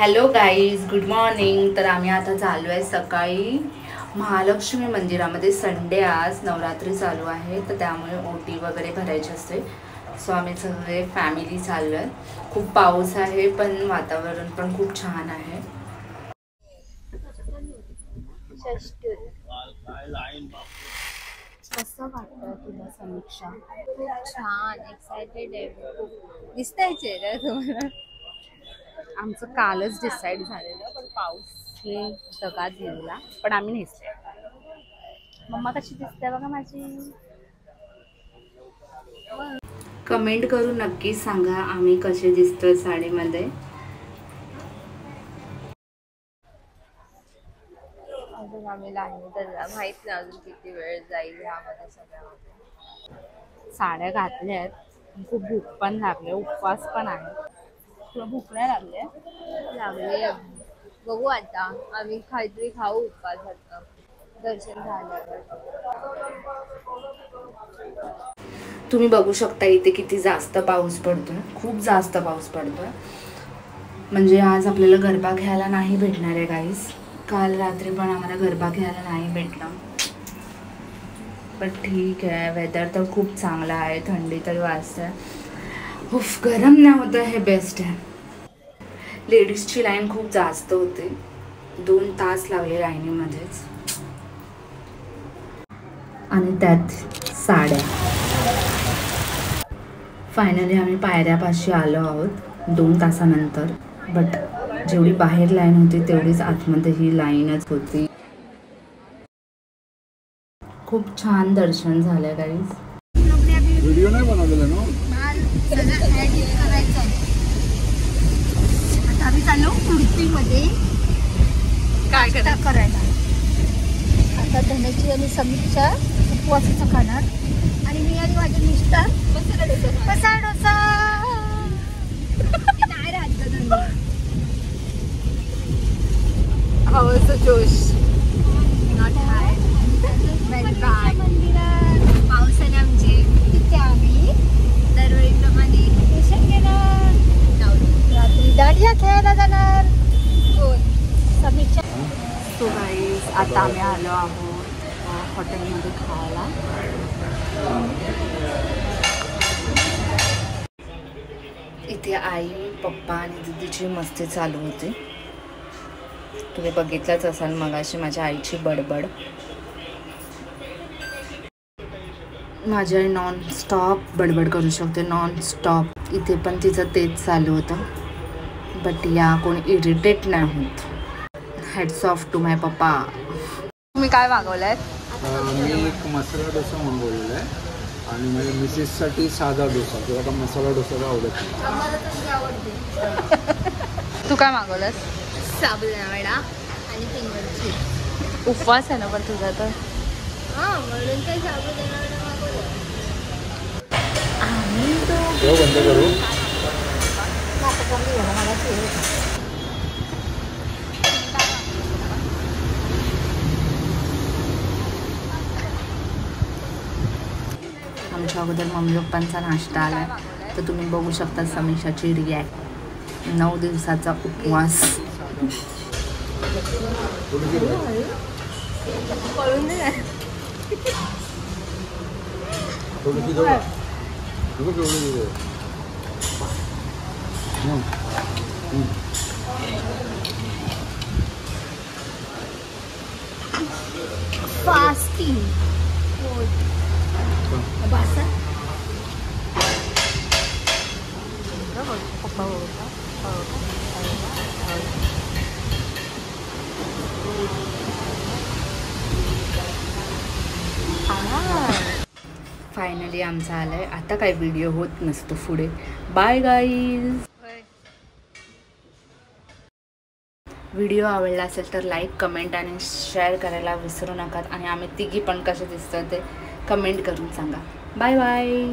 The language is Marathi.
Hello guys, good morning. तर आम्ही आता चालू आहे सकाळी महालक्ष्मी मंदिरामध्ये. संडे आज, नवरात्री चालू आहे, तर त्यामुळे ओटी वगैरे भरायची असते. सो आम्ही सगळे फॅमिली चाललो आहे. खूप पाऊस आहे पण वातावरण पण खूप छान आहे. कसं वाटतं तुला समीक्षा? खूप छान, एक्साइटेड आहे. दिसतंय चेहरा तुम्हाला. आमचं कालच डिसाईड झालेलं पण पाऊस हे दगात गेला, पण आम्ही नेसले. मम्मा कशी दिसते बघा माझी. कमेंट करून नक्की सांगा आम्ही कसे दिसतोय साडीमध्ये. अजून आम्ही लाईन तर माहित नाही अजून किती वेळ जाईल ह्यामध्ये सगळ्यामध्ये. साड्या घातल्या आहेत, खूप भूक पण लागले, उपवास पण आहे. तुला भूक नाही लागले? बघू आता, आम्ही काहीतरी खाऊ उपवासाचं दर्शन झाल्यावर. तुम्ही बघू शकता इथे किती जास्त पाऊस पडतोय, खूप जास्त पाऊस पडतोय. म्हणजे आज आपल्याला गरबा घ्यायला नाही भेटणार आहे गाईस. काल रात्री पण आम्हाला गरबा घ्यायला नाही भेटला, पण ठीक आहे. वेदर तर खूप चांगला आहे, थंडी तर वाजते. उफ, गरम नाही होतं हे बेस्ट आहे. लेडीजची लाईन खूप जास्त होती, 2 तास लागले लाईनीमध्येच. आणि त्यात साड्या. फायनली आम्ही पायऱ्यापाशी आलो आहोत 2 तासानंतर. बट जेवढी बाहेर लाईन होती तेवढीच आतमध्ये ही लाईनच होती. खूप छान दर्शन झालं गाईज. व्हिडिओ नाही बनवलेला ना. आता आम्ही चाललो कुर्तीमध्ये काय करायला. आता धनची आणि समीक्षा उपवासाचं खाणार आणि मी आणि माझे मिस्टर मसाला डोसा. नाही राहत हवंच जोश. नॉट हाय मंदिरात पावसाने आमचे तिथे आम्ही दरवेळीप्रमाणे दर्शन केलं. रात्री दांडिया खेळायला जाणार. समीक्षा. सो गाईज, आता आम्ही आलो आहोत हॉटेलमध्ये खायला. इथे आई, पप्पा आणि दीदीची मस्ती चालू होती. तुम्ही बघितलंच असाल मगाशी माझ्या आईची बडबड. माझी आई नॉन स्टॉप बडबड करू शकते, नॉन स्टॉप. इथे पण तिचं तेच चालू होतं, बट या कोणी इरिटेट नाही होत. हॅट्स ऑफ टू माय पप्पा. तुम्ही काय मागवलंय? मी एक मसाला डोसा मागवलेला आहे आणि माझ्या मिसेससाठी साधा डोसा. तुला का मसाला डोसा आवडत नाही? तू काय मागवलंस? साबुदाणा वडा आणि पिंगळची. उपवास आहे ना पण तुझा तर. हां, म्हणून काय साबुदाणा वडा मागवला. बंद करू. आमच्या अगोदर मम्मी पप्पांचा नाश्ता आला, तर तुम्ही बघू शकता समीक्षाची रिॲक्ट. 9 दिवसाचा उपवास. फास्टिंग. फायनली आमचा आलाय. आता काय व्हिडिओ होत नसतो पुढे. Bye guys. व्हिडिओ आवडला असेल तर लाईक, कमेंट आणि शेअर करायला विसरू नका. आणि आम्ही तिघी पण कसे दिसतं ते कमेंट करून सांगा. Bye bye.